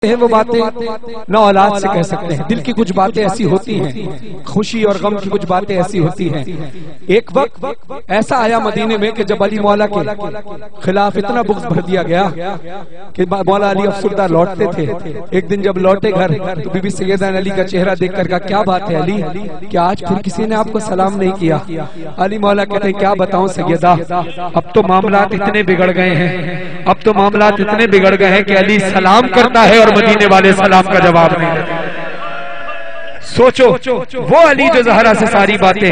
ہیں وہ باتیں نہ اولاد سے کہہ سکتے ہیں. دل کی کچھ باتیں ایسی ہوتی ہیں, خوشی اور غم کی کچھ باتیں ایسی ہوتی ہیں. ایک وقت ایسا آیا مدینے میں کہ جب علی مولا کے خلاف اتنا بغض بھر دیا گیا کہ مولا علی افسردہ لوٹتے تھے. ایک دن جب لوٹے گھر تو بی بی سیدہ علی کا چہرہ دیکھ کر کہا کیا بات ہے علی, کہ آج پھر کسی نے آپ کو سلام نہیں کیا؟ علی مولا کہتے ہیں کیا بتاؤں سیدہ, اب تو معاملات اتنے بگڑ گئے ہیں, اب تو معاملات اتنے بگڑ گئے ہیں کہ علی سلام کرتا ہے اور مدینے والے سلام کا جواب نہیں دیتے. سوچو وہ علی جو زہرا سے ساری باتیں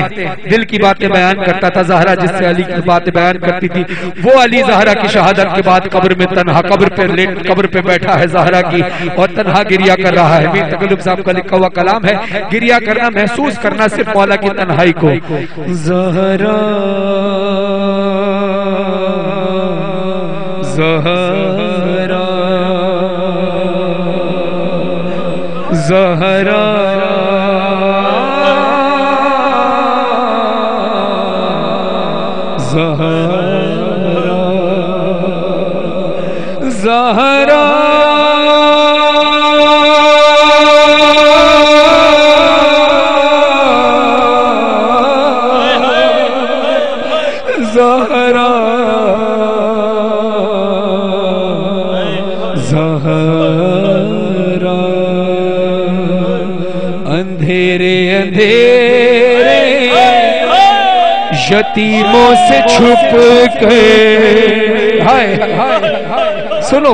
دل کی باتیں بیان کرتا تھا, زہرا جس سے علی کی باتیں بیان کرتی تھی, وہ علی زہرا کی شہادت کے بعد قبر میں تنہا قبر پہ بیٹھا ہے زہرا کی اور تنہا گریہ کر رہا ہے. میر تقی صاحب کا لکھا ہوا کلام ہے, گریہ کرنا محسوس کرنا صرف مولا کی تنہائی کو. زہرا زہرا زہرا زہرا زہرا زہرا اندھیرے اندھیرے یتیموں سے چھپ کے, سنو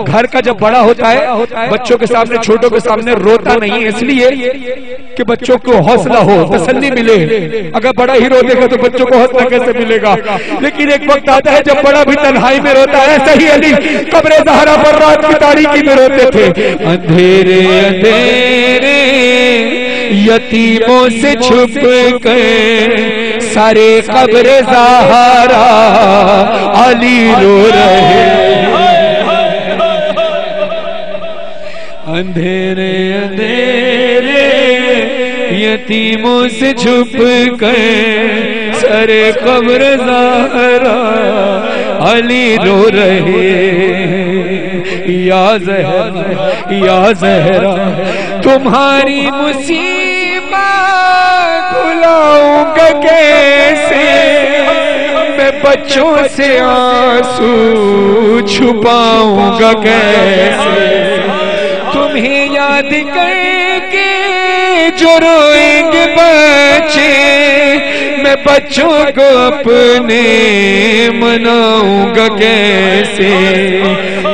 گھر کا جب بڑا ہوتا ہے بچوں کے سامنے چھوٹوں کے سامنے روتا نہیں, اس لیے کہ بچوں کو حوصلہ ہو, تسلی ملے. اگر بڑا ہی رو دے گا تو بچوں کو حوصلہ کیسے ملے گا؟ لیکن ایک وقت آتا ہے جب بڑا بھی تنہائی میں روتا ہے. صحیح علی قبر زہرا پر رات کی تاریکی میں روتے تھے. اندھیرے اندھیرے یتیموں سے چھپ کے سارے قبر زہرا علی رو رہے. اندھیرے اندھیرے یتیموں سے چھپ کے سارے قبر زہرا علی رو رہے. یا زہرا یا زہرا تمہاری مصیبت بھلاؤں گا کیسے, میں بچوں سے آنسو چھپاؤں گا کیسے, تمہیں یاد کر کے جو روئیں گے بچے, میں بچوں کو اپنے مناؤں گا کیسے.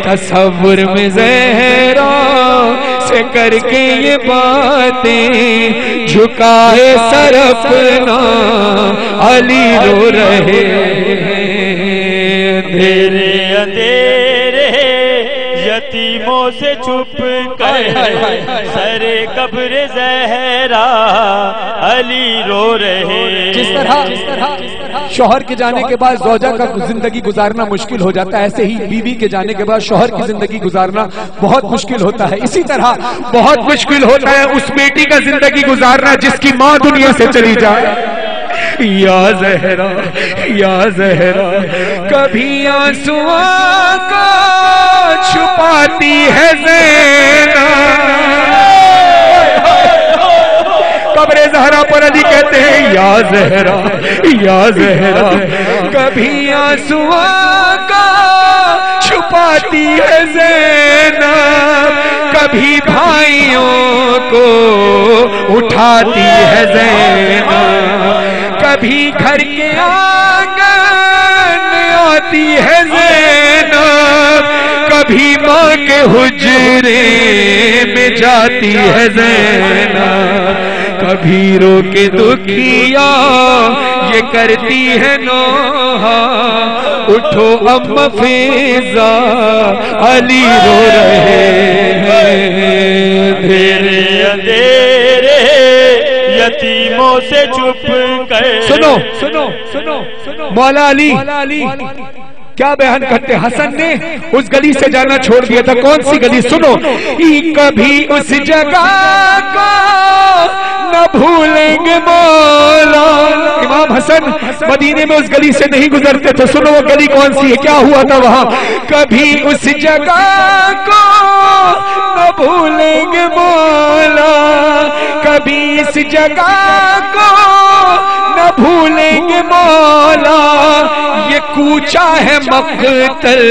تصور میں زہرا سے کر کے یہ باتیں جھکائے سر اپنا علی رو رہے. اندھیرے اندھیرے یتیموں سے چھپ کر سر قبر زہرا علی رو رہے. جس طرح شوہر کے جانے کے بعد زوجہ کا زندگی گزارنا مشکل ہو جاتا ہے, ایسے ہی بیوی کے جانے کے بعد شوہر کی زندگی گزارنا بہت مشکل ہوتا ہے. اسی طرح بہت مشکل ہوتا ہے اس بیٹی کا زندگی گزارنا جس کی ماں دنیا سے چلی جائے. یا زہرا یا زہرا کبھی آنسواں کو چھپاتی ہے زینب. قبر زہرا پر علی کہتے ہیں یا زہرا یا زہرا کبھی آنسواں کو چھپاتی ہے زینب, کبھی بھائیوں کو اٹھاتی ہے زینب, کبھی گھر کے آنگن آتی ہے زینب, کبھی ماں کے حجرے میں جاتی ہے زینب, کبھی رو کے دکھیا یہ کرتی ہے نوحہ, اٹھو ام فیضا علی رو رہے ہیں. اندھیرے اندھیرے یتیموں سے چھپ کر سنو مولا علی کیا بیان کرتے؟ حسن نے اس گلی سے جانا چھوڑ دیا تھا. کون سی گلی؟ سنو. کبھی اس جگہ کو نہ بھولیں گے مولا. امام حسن مدینے میں اس گلی سے نہیں گزرتے تھے. سنو وہ گلی کون سی ہے, کیا ہوا تھا وہاں. کبھی اس جگہ کو نہ بھولیں گے مولا, کبھی اس جگہ کو نہ بھولیں گے مولا. یہ کوچا ہے مقتل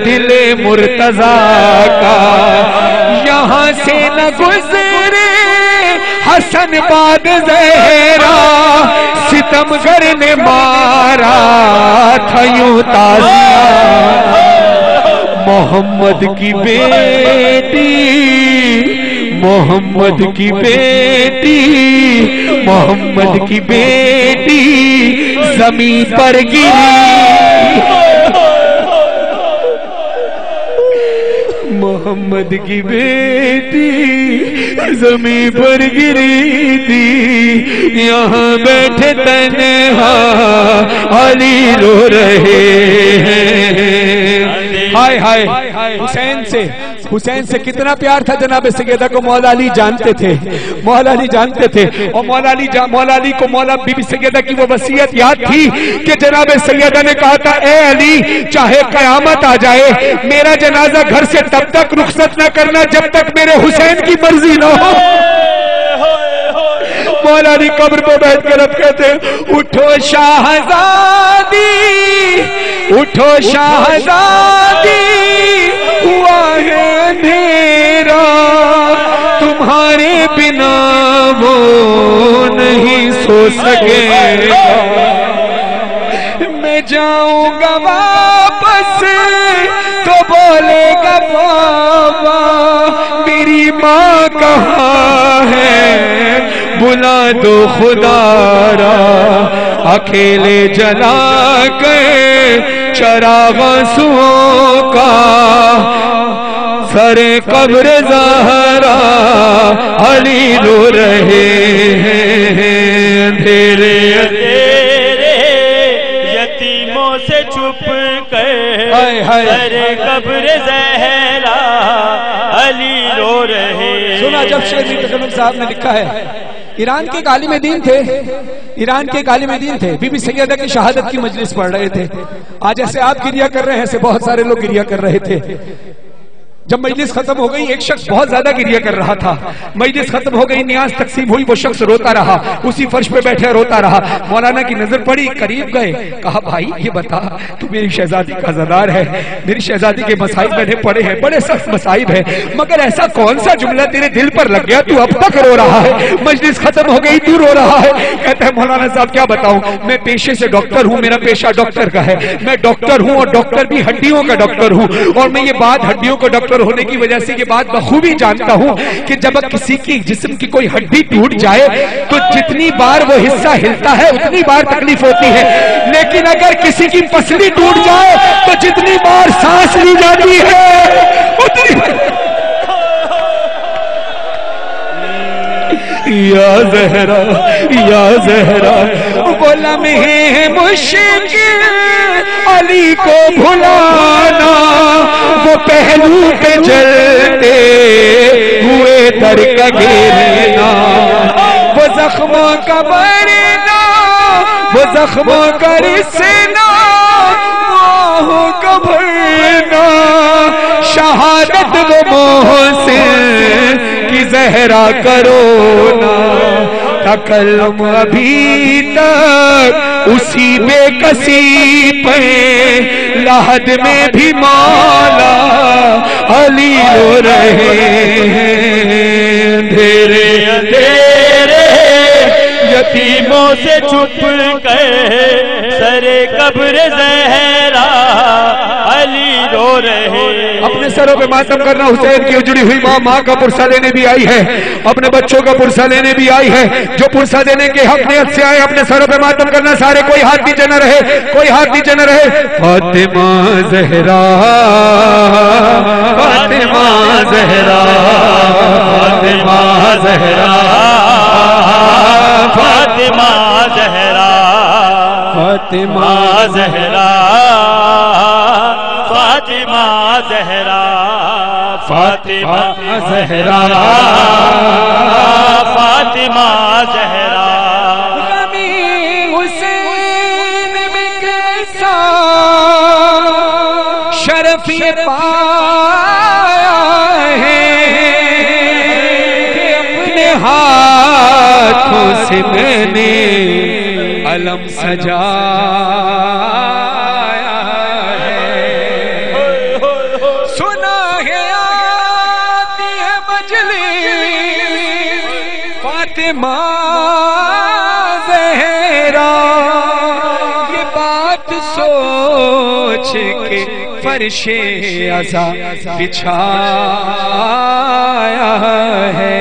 دل مرتضیٰ کا, یہاں سے نہ گزرے حسن بعد زہرا, ستمگر نے مارا تھا یوں تازیہ. محمد کی بیٹی, محمد کی بیٹی, محمد کی بیٹی زمین پر گری. محمد کی بیٹی زمین پر گری تھی, یہاں بیٹھے تنہا علی رو رہے ہیں. ہائے ہائے, حسین سے کتنا پیار تھا جناب سیدہ کو مولا علی جانتے تھے, مولا علی جانتے تھے. اور مولا علی کو مولا بی بی سیدہ کی وہ وصیت یاد تھی کہ جناب سیدہ نے کہا تھا اے علی چاہے قیامت آ جائے میرا جنازہ گھر سے تب تک رخصت نہ کرنا جب تک میرے حسین کی مرضی نہ ہو. مولا علی قبر پہ بیٹھ کر اب کہتے اٹھو شاہزادی, اٹھو شاہزادی, ہوا ہے اندھیرا, تمہارے بنا وہ نہیں سو سکے گا. میں جاؤں گا واپس تو بولے گا بابا میری ماں کہاں ہے, بلا دو خدا را اکیلے جلا کے چراغ آنسوؤں کا, سر قبر زہرا علی رو رہے ہیں. اندھیرے اندھیرے یتیموں سے چھپ کر سر قبر زہرا علی رو رہے. سنا جب شیخ میر تغلب صاحب نے لکھا ہے, ایران کے ایک عالم دین تھے, ایران کے ایک عالم دین تھے, بی بی سیدہ کی شہادت کی مجلس پڑھ رہے تھے. آج ایسے آپ گریہ کر رہے ہیں ایسے بہت سارے لوگ گریہ کر رہے تھے. جب مجلس ختم ہو گئی ایک شخص بہت زیادہ گریہ کر رہا تھا. مجلس ختم ہو گئی, نیاز تقسیم ہوئی, وہ شخص روتا رہا, اسی فرش پہ بیٹھے روتا رہا. مولانا کی نظر پڑی, قریب گئے, کہا بھائی یہ بتا تو میری شہزادی کا عزادار ہے, میری شہزادی کے مسائب میں نے پڑے ہیں, بڑے سخت مسائب ہیں, مگر ایسا کون سا جملہ تیرے دل پر لگ گیا تو اب تک رو رہا ہے, مجلس ختم ہو گئی تو رو رہا ہے. کہتا ہے مولانا صاحب کیا بتاؤں, میں پیشے سے ڈاکٹر ہوں, میرا پیشہ ڈاکٹر کا ہے, میں ڈاکٹر ہوں اور ڈاکٹر بھی ہڈیوں کا ڈاکٹر ہوں, اور میں یہ بات ہڈیوں کا ڈاکٹر ہونے کی وجہ سے یہ بات بخوبی جانتا ہوں کہ جب کسی کی جسم کی کوئی ہڈی ٹوٹ جائے تو جتنی بار وہ حصہ ہلتا ہے اتنی بار تکلیف ہوتی ہے, لیکن اگر کسی کی پسلی ٹوٹ جائے تو جتنی بار سانس لی جاتی ہے اتنی بار. یا زہرا یا زہرا, وہ لمحے مشکل علی کو بھلانا, وہ پہلو پہ جلتے ہوئے در کا گرنا, وہ زخموں کا بڑھنا, وہ زخموں کا رسنا, وہ کا بھرنا, شہادت وہ محسن کی زہرا کرونا. تکلم ابھی تک اسی بے کسی پہ, لحد میں بھی مولا علی رو رہے ہیں. اندھیرے اندھیرے یتیموں سے چھپ کر سر قبر زہرا علی رو رہے. اپنے سروں پہ ماتم کرنا, حسین کی اجڑی ہوئی ماں کا پرسہ لینے بھی آئی ہے, اپنے بچوں کا پرسہ لینے بھی آئی ہے. جو پرسہ دینے کے حق نیت سے آئے اپنے سروں پہ ماتم کرنا. سارے کوئی ہاتھ نیچے نہ رہے, کوئی ہاتھ نیچے نہ رہے. فاطمہ زہرا, فاطمہ زہرا, فاطمہ زہرا, فاطمہ زہرا, فاطمہ زہرا زہرا فاطمہ زہرا فاطمہ زہرا غمی حسین میں کیسا شرف یہ پایا ہے کہ اپنے ہاتھوں سے میں نے علم سجایا ہے سنا ہے آتی ہے مجلس فاطمہ زہرا یہ بات سوچ کے فرش عزا بچھایا ہے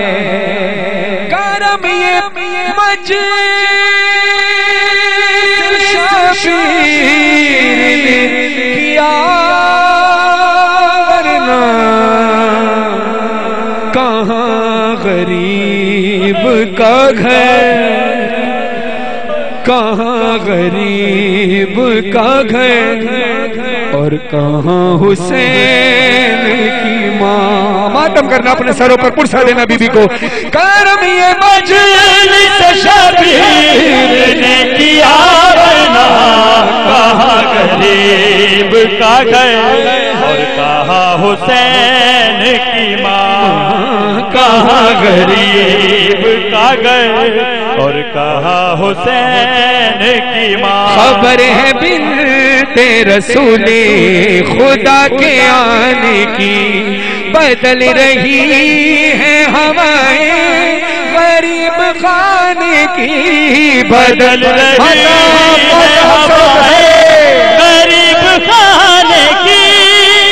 کرم یہ مجلس شبیر نے کیا ورنہ کہاں غریب کا گھر کہاں غریب کا گھر اور کہاں حسین کی ماں ماتم کرنا اپنے سروں پر پرسا دینا بی بی کو کرم یہ مجلس شبیر نے کیا ورنہ کہاں غریب کا گھر اور کہاں حسین کی ماں کہاں غریب کا گھر اور کہاں حسین کی ماں خبر ہے بنت رسول خدا کے آنے کی بدل رہی ہے ہوائیں غریب خانے کی بدل رہی ہے ہوائیں غریب خانے کی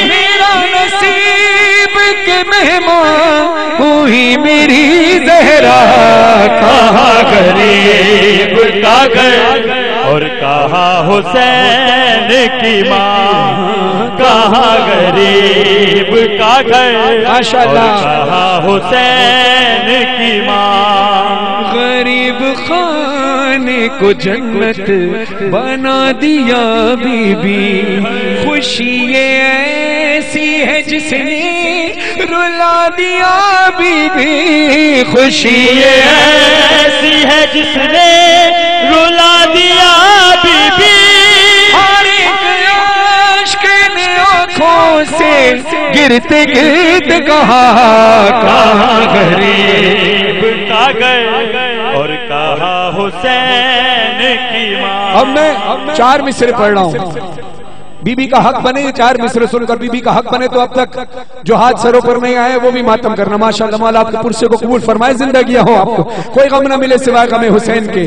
میرا نصیب کے مہمان وہی میری زہرا کہاں غریب کا گھر اور کہاں حسین کی ماں کہاں غریب کا گھر اور کہاں حسین کی ماں غریب خانے کو جنت بنا دیا بی بی خوشی یہ ایسی ہے جس نے رلا دیا بی بی خوشی یہ ایسی ہے جس نے رلا دیا بی بی ہر ایک عاشق نے آنکھوں سے گرتے گرد کہا کہاں غریب کا گھر اور کہاں حسین کی ماں اب میں 4 مصرے پڑھ رہا ہوں بی بی کا حق بنے 4 مصرے سن کر بی بی کا حق بنے تو اب تک جو ہاتھ سروں پر نہیں آئے وہ بھی ماتم کرنا ماشاءاللہ مولا آپ کے پرسے کو قبول فرمائے زندگیاں ہو آپ کو کوئی غم نہ ملے سوائے غم حسین کے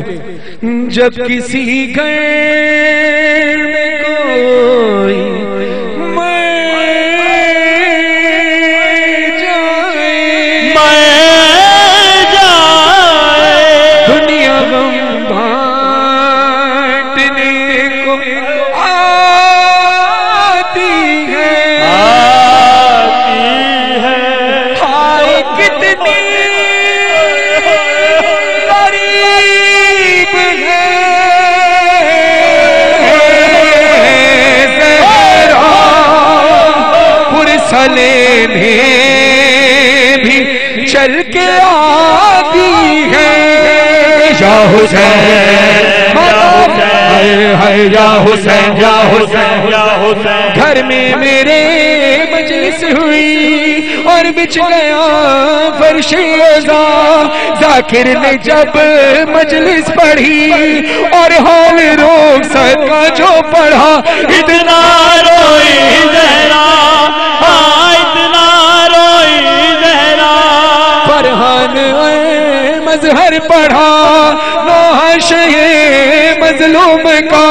جب کسی گھر میں کوئی دنیا غم بانٹنے کو بھی چل کے آتی ہے یا حسین یا حسین یا حسین یا حسین گھر میں میرے مجلس ہوئی اور بچھ گیا فرش عزا ذاکر نے جب مجلس پڑھی اور حال روک سکا جو پڑھا اتنا روئی زہرا اتنا روئی زہرا فرحان مظہر پڑھا نوحہ شہ مظلوم کا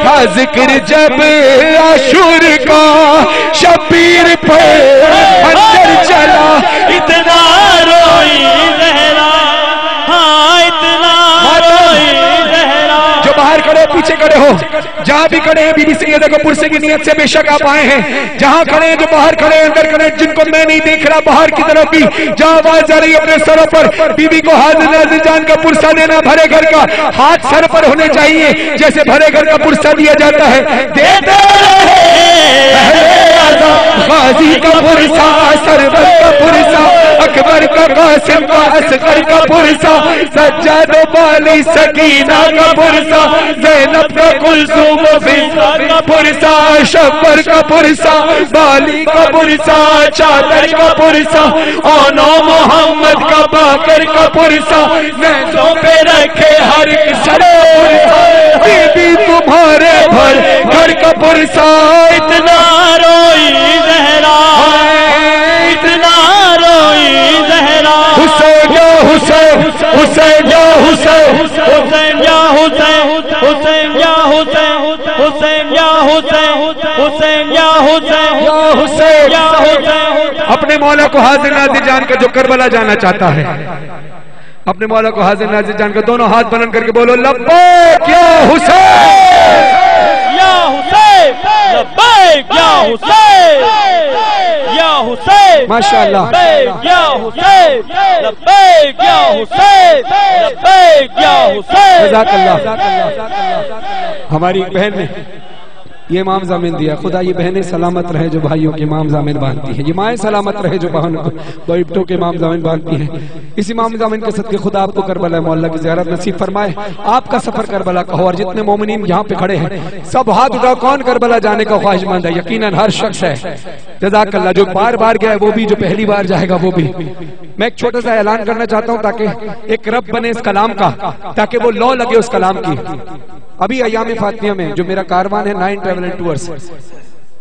تھا ذکر جب عاشور کا شبیر پر اندر چلا اتنا روئی زہرا اتنا روئی زہرا جو باہر کھڑے پیچھے کھڑے ہو جہاں بھی کھڑے ہیں بی بی سیدہ کو پرسے کی نیت سے بے شک آپ آئے ہیں جہاں کھڑے ہیں جو باہر کھڑے ہیں اندر کھڑے ہیں جن کو میں نہیں دیکھ رہا باہر کی طرف بھی جہاں آواز جا رہی ہے اپنے سروں پر بی بی کو حاضر ناظر جان کا پرسہ دینا بھرے گھر کا ہاتھ سر پر ہونے چاہیے جیسے بھرے گھر کا پرسہ دیا جاتا ہے دیتے رہے غازی کا پرسا سرور کا پرسا اکبر کا قاسم کا اصغر کا پرسا سجاد و بالی سکینہ کا پرسا زینب کا کلثوم و فضا کا پرسا شبر کا پرسا بالی کا پرسا چادر کا پرسا آنو محمد کا باقر کا پرسا نیزوں پہ رکھے ہر سر بی بی تمہارے بھر گھر کا پرسا اتنا روئی زہرا اتنا روئی زہرا حسین یا حسین حسین یا حسین حسین یا حسین حسین یا حسین حسین یا حسین حسین یا حسین یا حسین یا حسین اپنے مولا کو حاضر ناظر جان کر جو کربلا جانا چاہتا ہے اپنے مولا کو حاضر ناظر جان کر دونوں ہاتھ بلند کر کے بولو لبیک یا حسین یا حسین لبیک یا حسین یا حسین ماشاءاللہ لبیک یا حسین لبیک یا حسین لبیک یا حسین جزاک اللہ ہماری ایک بہن نے یہ امام ضامن دیا خدا یہ بہنیں سلامت رہے جو بھائیوں کے امام ضامن باندھتی ہیں یہ مائیں سلامت رہے جو بیٹوں کے امام ضامن باندھتی ہیں اس امام ضامن کے صدقے خدا آپ کو کربلا مولا کی زیارت نصیب فرمائے آپ کا سفر کربلا کا ہو اور جتنے مومنین یہاں پہ کھڑے ہیں سب ہاتھ اٹھاؤ کون کربلا جانے کا خواہش مند ہے یقیناً ہر شخص ہے جزاک اللہ جو بار بار گیا ہے وہ بھی جو پہلی بار جائے گا وہ بھی میں ایک چھوٹا سا اعلان کرنا چاہتا ہوں تاکہ ایک رب بنے اس کلام کا تاکہ وہ لو لگے اس کلام کی ابھی ایام فاطمیہ میں جو میرا کاروان ہے 9 ٹریول اینڈ ٹورز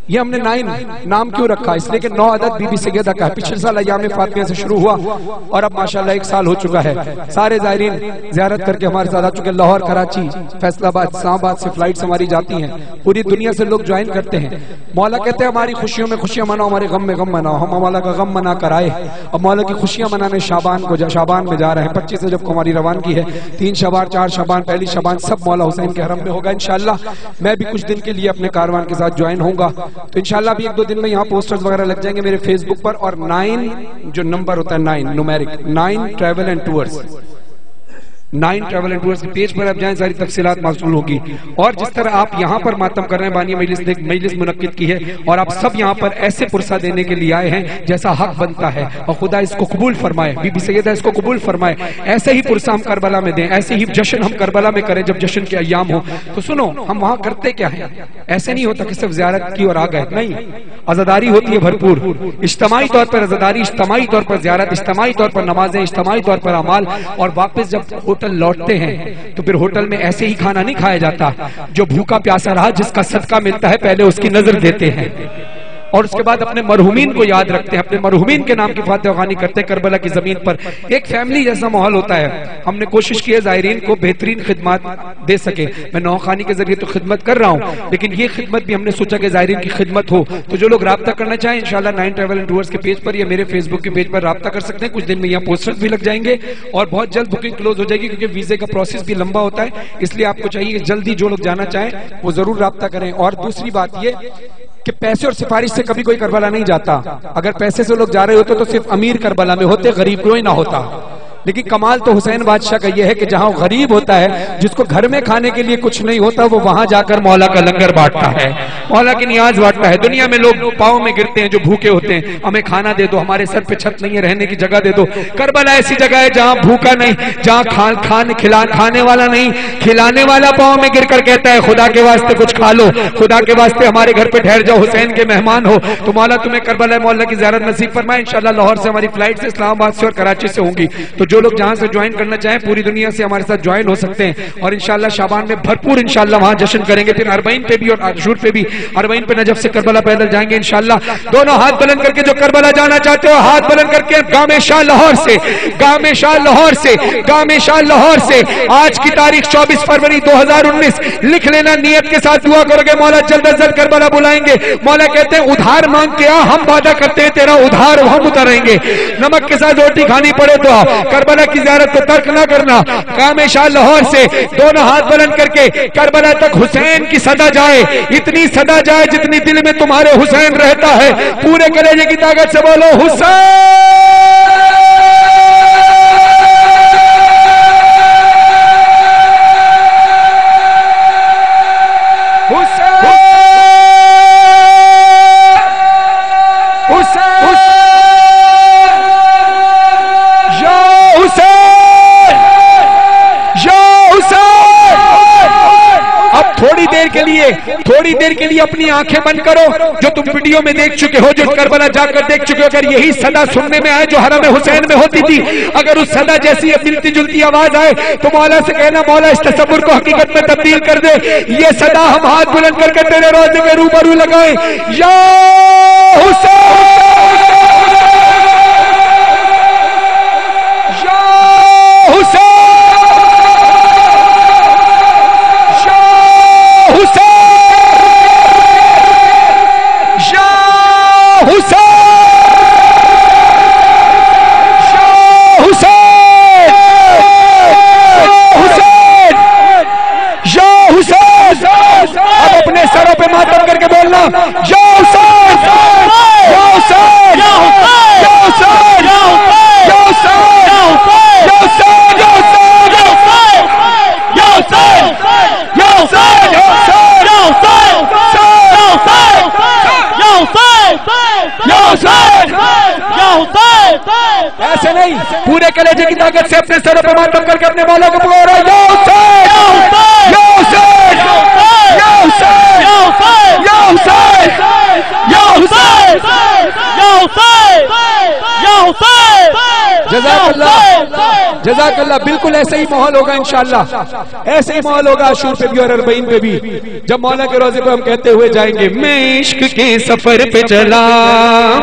یہ ہم نے 9 نام کیوں رکھا اس لیے کہ 9 عدد بی بی سیدہ کا ہے پچھلے سال ایام فاطمیہ سے شروع ہوا اور اب ماشاءاللہ 1 سال ہو چکا ہے سارے زائرین زیارت کر کے ہمارے ساتھ آ چکے لاہور کراچی فیصل آباد اسلام آباد سے فلائٹس ہماری جاتی ہیں پوری دنیا سے لوگ جوائن کرتے ہیں مولا کہتے ہیں ہماری خوشیوں میں خوشیاں مناؤ ہمارے غم میں غم مناؤ ہم مولا کا غم منا کر آئے اب مولا کی خوشیاں منانے شعبان میں جا رہے ہیں 25 سے جب کو ہماری روانگی ہے 3 شعبان 4 شعبان پہلی شعبان سب مولا حسین کے حرم میں ہوگا انشاءاللہ میں بھی کچھ دن کے لیے اپنے کاروان کے ساتھ جوائن ہوں گا تو انشاءاللہ بھی 1-2 دن میں یہاں پوسٹرز وغیرہ لگ جائیں گے میرے فیس بک پر اور 9 جو نمبر ہوتا ہے 9 numeric 9 travel and tours 9 travel and tours کے پیج پر آپ جائیں ساری تفصیلات موصول ہوگی اور جس طرح آپ یہاں پر ماتم کر رہے ہیں بانی مجلس نے مجلس منعقد کی ہے اور آپ سب یہاں پر ایسے پرسہ دینے کے لیے آئے ہیں جیسا حق بنتا ہے اور خدا اس کو قبول فرمائے بی بی سیدہ اس کو قبول فرمائے ایسے ہی پرسہ ہم کربلا میں دیں ایسے ہی جشن ہم کربلا میں کریں جب جشن کے ایام ہو تو سنو ہم وہاں کرتے کیا ہیں ایسے نہیں ہوتا کہ صرف زیارت کی اور آ گئے نہیں عزاداری ہوتی ہے بھرپور اجتماعی طور پر عزاداری اجتماعی طور پر زیارت اجتماعی طور پر نمازیں اجتماعی طور پر اعمال اور واپس جب ہوٹل لوٹتے ہیں تو پھر ہوٹل میں ایسے ہی کھانا نہیں کھایا جاتا جو بھوکا پیاسا رہا جس کا صدقہ ملتا ہے پہلے اس کی نظر دیتے ہیں اور اس کے بعد اپنے مرحومین کو یاد رکھتے ہیں اپنے مرحومین کے نام کی فاتحہ خوانی کرتے ہیں کربلا کی زمین پر ایک فیملی جیسا ماحول ہوتا ہے ہم نے کوشش کی ہے زائرین کو بہترین خدمات دے سکے میں نوخانی کے ذریعے تو خدمت کر رہا ہوں لیکن یہ خدمت بھی ہم نے سوچا کہ زائرین کی خدمت ہو تو جو لوگ رابطہ کرنا چاہیں انشاءاللہ 9 ٹریول اینڈ ٹورز کے پیج پر یا میرے فیس بک کے پیج پر رابطہ کر سکتے ہیں کچھ دن میں یہاں پوسٹرز بھی لگ جائیں گے اور بہت جلد بکنگ کلوز ہو جائے گی کیونکہ ویزے کا پروسیس بھی لمبا ہوتا ہے اس لیے آپ کو چاہیے کہ جلدی جو لوگ جانا چاہیں وہ ضرور رابطہ کریں اور دوسری بات یہ کہ پیسے اور سفارش سے کبھی کوئی کربلا نہیں جاتا اگر پیسے سے لوگ جا رہے ہوتے تو صرف امیر کربلا میں ہوتے غریب کوئی نہ ہوتا لیکن کمال تو حسین بادشاہ کا یہ ہے کہ جہاں غریب ہوتا ہے جس کو گھر میں کھانے کے لیے کچھ نہیں ہوتا وہ وہاں جا کر مولا کا لنگر بانٹتا ہے مولا کی نیاز بانٹتا ہے دنیا میں لوگ پاؤں میں گرتے ہیں جو بھوکے ہوتے ہیں ہمیں کھانا دے دو ہمارے سر پہ چھت نہیں ہے رہنے کی جگہ دے دو کربلا ایسی جگہ ہے جہاں بھوکا نہیں جہاں کھانے والا نہیں کھلانے والا پاؤں میں گر کر کہتا ہے خدا کے واسطے کچھ کھا لو خدا کے واسطے ہمارے گھر پہ ٹھہر جاؤ حسین کے مہمان ہو تو مولا تمہیں کربلا مولا کی زیارت نصیب فرمائے انشاءاللہ لاہور سے ہماری فلائٹ سے اسلام آباد سے اور کراچی سے ہوں گی تو جو لوگ جہاں سے جوائن کرنا چاہیں پوری دنیا سے ہمارے ساتھ جوائن ہو سکتے ہیں اور انشاءاللہ شعبان میں بھرپور انشاءاللہ وہاں جشن کریں گے پھر اربعین پہ بھی اور عاشور پہ بھی اربعین پہ نجف سے کربلا پیدل جائیں گے انشاءاللہ دونوں ہاتھ بلند کر کے جو کربلا جانا چاہتے ہو ہاتھ بلند کر کے گام شاہ لاہور سے آج کی تاریخ 24 فروری 2019 لکھ لینا نیت کے ساتھ دعا کرو گے مولا جلد از جلد کربلا بلائیں گے مولا کہتے ہیں ادھار مانگ کے آ ہم وعدہ کرتے ہیں تیرا ادھار ہم اتاریں گے نمک کے ساتھ روٹی کھانی پڑے تو کربلا کی زیارت کو ترک نہ کرنا قام شاہ لاہور سے دونوں ہاتھ بلند کر کے کربلا تک حسین کی صدا جائے اتنی صدا جائے جتنی دل میں تمہارے حسین رہتا ہے پورے کلیجے کی طاقت سے بولو لیے تھوڑی دیر کے لیے اپنی آنکھیں بند کرو. جو تم ویڈیو میں دیکھ چکے ہو, جو کربلا جا کر دیکھ چکے ہو, اگر یہی صدا سننے میں آئے جو حرم حسین میں ہوتی تھی, اگر اس صدا جیسی ملتی جلتی آواز آئے تو مولا سے کہنا مولا اس تصور کو حقیقت میں تبدیل کر دے. یہ صدا ہم ہاتھ بلند کر کے تیرے روزے کے روبرو لگائیں. یا حسین ایسے نہیں, پورے کلیجے کی طاقت سے اپنے سروں پہ ماتم کر کے اپنے مولا کو پکارو. یا حسین یا حسین یا حسین یا حسین یا حسین یا حسین یا حسین. جزاک اللہ جزاک اللہ. بالکل ایسے ہی ماحول ہوگا انشاءاللہ, ایسے ہی ماحول ہوگا عاشور پہ بھی اور اربعین پہ بھی, جب مولا کے روزے پہ ہم کہتے ہوئے جائیں گے میں عشق کے سفر پہ چلا,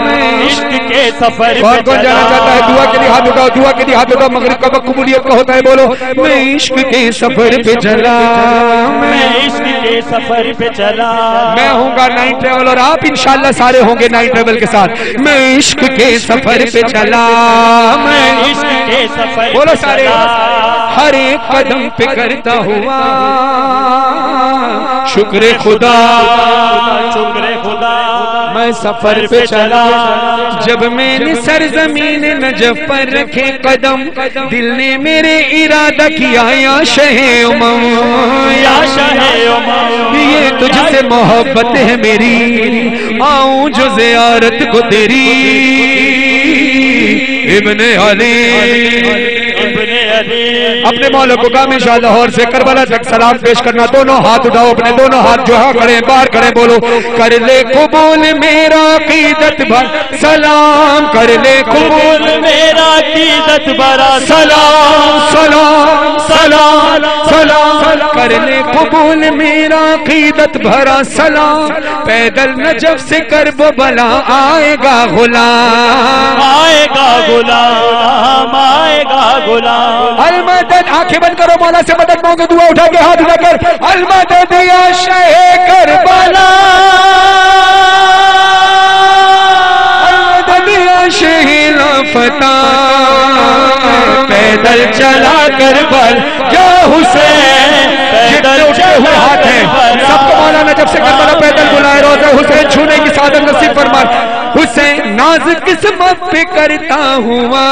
میں عشق کے سفر پہ چلا. کون جانا چاہتا ہے دعا کے لیے ہاتھ اٹھاؤ, دعا کے لیے ہاتھ اٹھاؤ. مغرب کا وقت قبولیت کا ہوتا ہے, بولو میں عشق کے سفر پہ چلا, میں عشق کے سفر پہ چلا. میں ہوں گا نائٹ ٹریول اور آپ انشاءاللہ سارے ہوں گے نائٹ ٹریول کے ساتھ. میں عشق کے سفر پہ چلا, میں عشق کے سفر, بولو سارے. ہر ایک قدم پہ کرتا ہوا شکر خدا, شکر خدا. میں سفر پہ چلا جب میں نے سرزمین نجف پر رکھے قدم, دل نے میرے ارادہ کیا یا شہ امم, یا شہ امم. یہ تجھ سے محبت ہے میری, آؤں جو زیارت کو تیری. ابن علی اپنے مولا کو کام انشاءاللہ لاہور سے کربلا تک سلام پیش کرنا. دونوں ہاتھ اٹھاؤ, اپنے دونوں ہاتھ جو ہاں کھڑے باہر کھڑے, بولو کر لے قبول میرا عقیدت بھر سلام, کر لے قبول میرا عقیدت بھرا سلام, سلام سلام سلام. کر لے قبول میرا عقیدت بھرا سلام. پیدل نجف سے کرب و بلا آئے گا غلام, آئے گا غلام, آئے گا غلام. المدد. آنکھیں بند کرو, مولا سے مدد مانگو, دعا اٹھا کے ہاتھ اٹھا کر المدد یا شہ کربلا, المدد یا شہ فتح. پیدل چلا کربل یا حسین. جتنے اٹھے ہوئے ہاتھ ہیں سب کو مولا نے جب سے کربلا پیدل بلائے, روزہ حسین چھونے کی سعادت نصیب فرمائے. حسین ناز قسمت پہ کرتا ہوا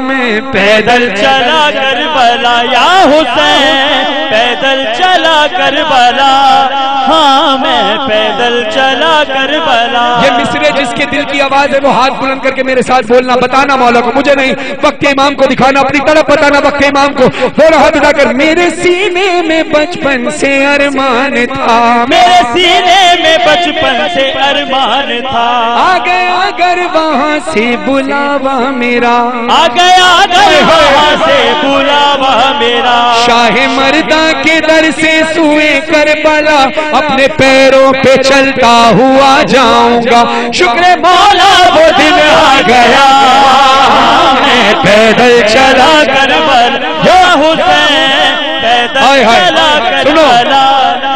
میں پیدل چلا کربلا, یا حسین پیدل چلا کربلا, ہاں میں پیدل چلا کربلا. یہ مصرے جس کے دل کی آواز ہے وہ ہاتھ بلند کر کے میرے ساتھ بولنا, بتانا مولا کو, مجھے نہیں, وقت امام کو دکھانا, اپنی طرف بتانا وقت امام کو. دونوں ہاتھ اٹھا کر میرے سینے میں بچپن سے ارمان تھا, میرے سینے میں بچپن سے ارمان تھا. آ گیا اگر وہاں سے بلاوا میرا, آ گیا اگر وہاں سے بلاوا میرا. شاہ مردہ کے در سے سوئے کربلا اپنے پیروں پہ چلتا ہوا جاؤں گا. شکر مولا وہ دن آ گیا, میں پیدل چلا کربلا یا حسین پیدل چلا کربلا.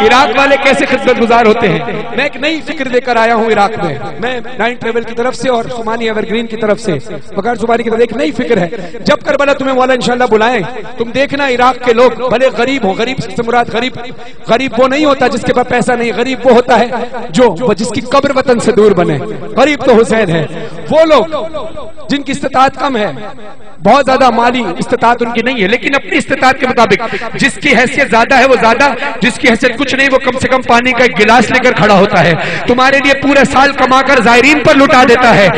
عراق والے کیسے خدمت گزار ہوتے ہیں. میں ایک نئی فکر لے کر آیا ہوں عراق میں نائن ٹریول کی طرف سے اور عثمانی ایور گرین کی طرف سے, بغیر زبانی کی طرف ایک نئی فکر ہے. جب کربلا تمہیں مولا انشاءاللہ بلائیں, تم دیکھنا عراق کے لوگ بھلے غریب ہوں, غریب سے مراد غریب وہ نہیں ہوتا جس کے پاس پیسہ نہیں, غریب وہ ہوتا ہے جو جس کی قبر وطن سے دور بنے. غریب تو حسین ہے, وہ لوگ جن کی استطاعت کم ہے، بہت زیادہ مالی استطاعت ان کی نہیں ہے، لیکن اپنی استطاعت کے مطابق جس کی حیثیت زیادہ ہے وہ زیادہ، جس کی حیثیت کچھ نہیں وہ کم سے کم پانی کا ایک گلاس لے کر کھڑا ہوتا ہے، تمہارے لیے پورے سال کما کر زائرین پر لٹا دیتا ہے۔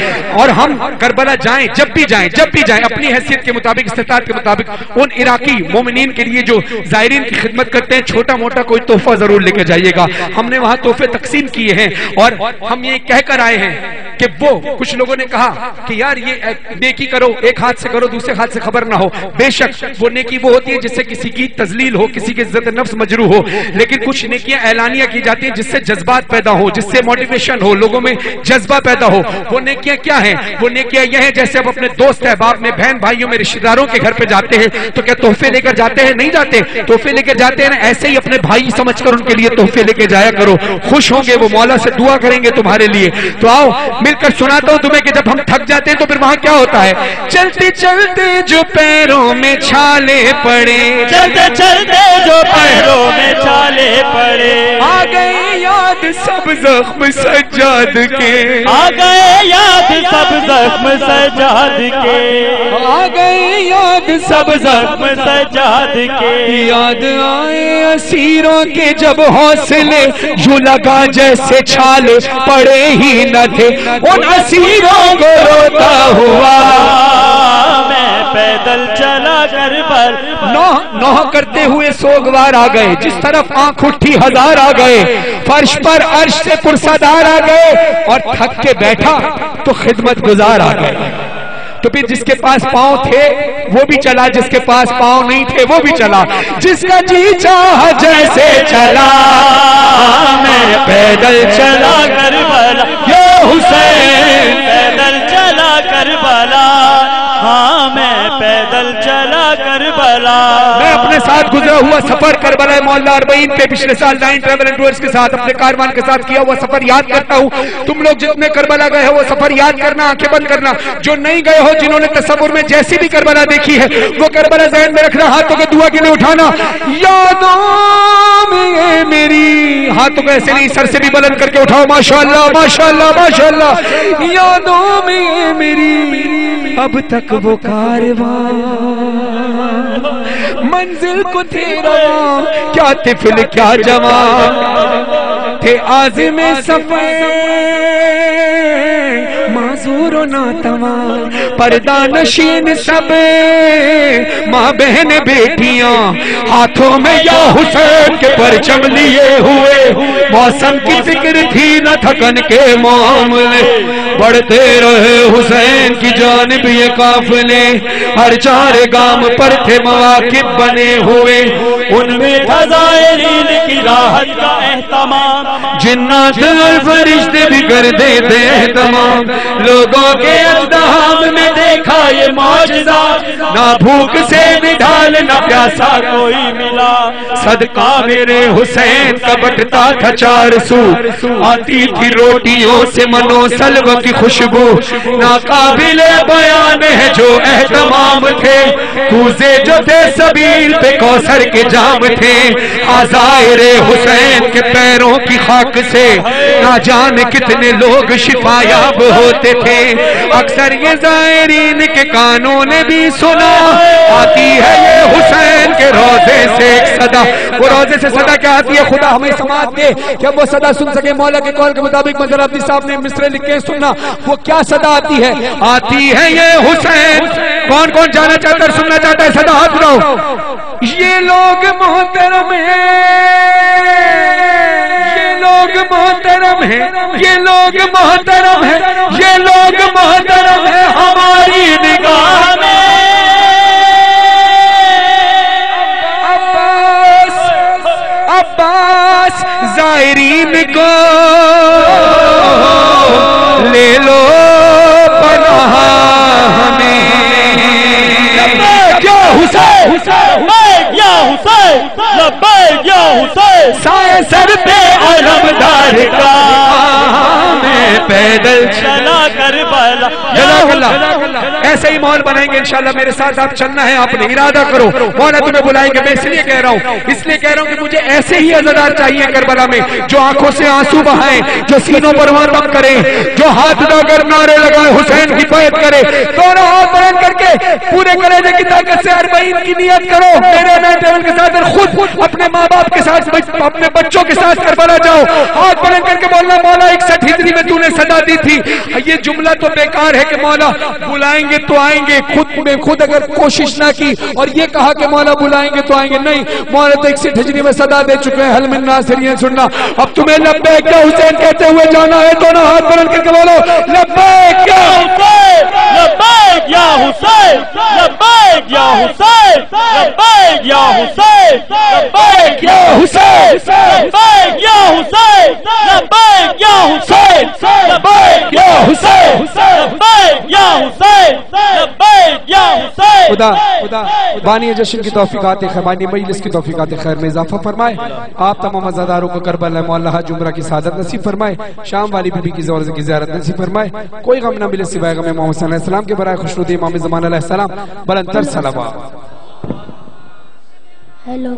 اور ہم کربلا جائیں، جب بھی جائیں اپنی حیثیت کے مطابق، استطاعت کے مطابق ان عراقی مومنین کے لیے جو زائرین کی خدمت کرتے ہیں چھوٹا موٹا کوئی تحفہ ضرور لے کے جائیے گا۔ ہم نے وہاں تحفے تقسیم کیے ہیں اور ہم یہ کہہ کر آئے ہیں کہ وہ کچھ لوگوں نے کہا کہ یار یہ نیکی کرو، ایک ہاتھ سے کرو دوسرے ہاتھ سے خبر نہ ہو، بے شک وہ نیکی وہ ہوتی ہے جس سے کسی کی تذلیل ہو، کسی کی عزت نفس مجروح ہو، لیکن کچھ نیکیاں اعلانیہ کی جاتی ہیں جس سے جذبات پیدا ہو، جس سے موٹیویشن ہو، لوگوں میں جذبہ پیدا ہو۔ وہ نیکیاں کیا ہیں؟ وہ نیکیاں یہ ہیں جیسے اب اپنے دوست احباب میں، بہن بھائیوں میں، رشتہ داروں کے گھر پہ جاتے ہیں تو کیا تحفے لے کر جاتے ہیں؟ نہیں جاتے، تحفے لے کر جاتے ہیں نا، ایسے ہی اپنے بھائی سمجھ کر ان کے لیے تحفے لے کے جایا کرو، خوش ہوں گے، وہ مولا سے دعا کریں گے تمہارے لیے۔ تو آؤ مل کر سناتا ہوں تمہیں کہ جب ہم تھک جاتے ہیں تو پھر وہاں کیا ہوتا ہے۔ چلتے چلتے جو پیروں میں چھالے پڑے، چلتے چلتے جو پیروں میں چھالے پڑے، آ گئے یاد سب زخم سجاد کے، آ گئے یاد سب زخم سجاد کے، آ گئے یاد سب زخم سجاد کے، یاد آئے اسیروں کے جب حوصلے یوں لگا جیسے چھالے پڑے ہی نہ تھے، ان اسیروں کو روتا ہوا میں پیدل چلا کربل، نوح کرتے ہوئے سوگوار آ گئے، جس طرف آنکھ اٹھی ہزار آ گئے، فرش پر عرش سے پرسدار آ گئے، اور تھک کے بیٹھا تو خدمت گزار آ گئے۔ تو پھر جس کے پاس پاؤں تھے وہ بھی چلا، جس کے پاس پاؤں نہیں تھے وہ بھی چلا، جس کا جی چاہ جیسے چلا، میں پیدل چلا کربلا یا حسین، پیدل چلا کربلا، ہاں میں پیدل چلا کربلا۔ میں اپنے ساتھ گزرا ہوا سفر کربلا مولا اربعین پہ پچھلے سال 9 ٹریول اینڈ ٹورز کے ساتھ اپنے کاروان کے ساتھ کیا ہوا سفر یاد کرتا ہوں۔ تم لوگ جتنے کربلا گئے ہو وہ سفر یاد کرنا، آنکھیں بند کرنا، جو نہیں گئے ہو جنہوں نے تصور میں جیسی بھی کربلا دیکھی ہے وہ کربلا ذہن میں رکھنا، ہاتھوں کو دعا کے لیے اٹھانا، یادوں میں میری، ہاتھوں کو ایسے نہیں سر سے بھی بلند کر کے اٹھاؤ، ماشاءاللہ ماشاءاللہ ماشاءاللہ، یادوں میں میری اب تک وہ کارواں منزل کو تھے رواں، کیا طفل کیا جوان تھے عازم سفر، معذور و ناتواں پردہ نشین سب ماں بہن بیٹیاں، ہاتھوں میں یا حسین کے پرچم لیے ہوئے، موسم کی فکر تھی نہ تھکن کے معاملے، بڑھتے رہے حسین کی جانب یہ قافلے، ہر چار گام پر تھے مواقب بنے ہوئے، ان میں زائرین کی راحت کا اہتمام، جنات اور فرشتے بھی کر دیتے اہتمام، لوگوں کے اندام میں دیکھا یہ معجزہ، نہ بھوک سے نڈھال نہ پیاسا کوئی ملا، صدقہ میرے حسین کا بٹتا تھا چار سو، آتی تھی روٹیوں سے منو سلو کی خوشبو، ناقابل بیان ہے جو اہتمام تھے، کوزے جو تھے سبیل پہ کوثر کے جام تھے، آزائر حسین کے پیروں کی خاک سے نہ جانے کتنے لوگ شفا یاب ہوتے تھے، اکثر یہ زائرین کے کانوں نے بھی سنا، آتی ہے یہ حسین کے روزے سے ایک صدا، وہ روزے سے صدا کیا آتی ہے؟ خدا ہمیں سماعت دے کہ ہم وہ صدا سن سکے، مولا کے قول کے مطابق منظر عبدی صاحب نے مصرے لکھے سننا، وہ کیا صدا آتی ہے؟ آتی ہے یہ حسین، کون کون جانا چاہتا ہے سننا چاہتا ہے؟ صدا ہاتھ اٹھاؤ، یہ لوگ محترم ہیں، یہ لوگ محترم ہیں، یہ لوگ محترم ہیں، یہ لوگ محترم ہیں ہماری نگاہ میں، عباس زائرین کو لے لو پناہ ہمیں، یا حسین یا حسین، لبیک یا حسین، سائے سر پہ علمدار کا میں پیدل چلا کربلا، جزاک اللہ، ایسا ہی ماحول بنائیں گے انشاءاللہ. میرے ساتھ آپ چلنا ہے, آپ نے ارادہ کرو, مولا تمہیں بلائیں گے. میں اس لیے کہہ رہا ہوں کہ مجھے ایسے ہی عزادار چاہیے کربلا میں, جو آنکھوں سے آنسو بہائیں, جو سینوں پر ماتم کریں, جو ہاتھ اٹھا کر نعرے لگائے حسین کی بیعت کرے. دونوں ہاتھ بلند کر کے پورے کلیجے کی طاقت سے 40 کی نیت کرو. میرے نئے ٹیبل کے ساتھ خود اپنے ماں باپ کے ساتھ, اپنے بچوں کے ساتھ کربلا جاؤ. ہاتھ بلند کر کے بولنا مولا 61 ہجری میں تو نے صدا دی تھی. یہ جملہ تو بیکار ہے کہ مولا بلائیں گے تو آئیں گے, خود اگر کوشش نہ کی اور یہ کہا کہ مولا بلائیں گے تو آئیں گے, نہیں, مولا تو 61 ہجری میں صدا دے چکے ہیں. حل من ناصرین سننا. اب تمہیں لبیک یا حسین کہتے ہوئے جانا ہے. دونوں ہاتھ بلند کر کے بولو لبیک یا حسین, لبیک یا حسین, لبیک یا حسین, لبیک یا حسین, لبیک یا حسین, لبیک یا حسین, لبیک یا حسین, لبیک یا حسین, لبیک یا حسین, لبیک یا حسین. خدا بانی جشن کی توفیقات خیر, بانی مجلس کی توفیقات خیر میں اضافہ فرمائے. آپ تمام عزاداروں کو کربلا مولا جمرہ کی سعادت نصیب فرمائے. شام والی بی بی کی زور کی زیارت نصیب فرمائے. کوئی غم نہ ملے سوائے غم محمد صلی اللہ علیہ وسلم کے برائے خوشنود امام زمان علیہ السلام. بلند تر صلوات. ہیلو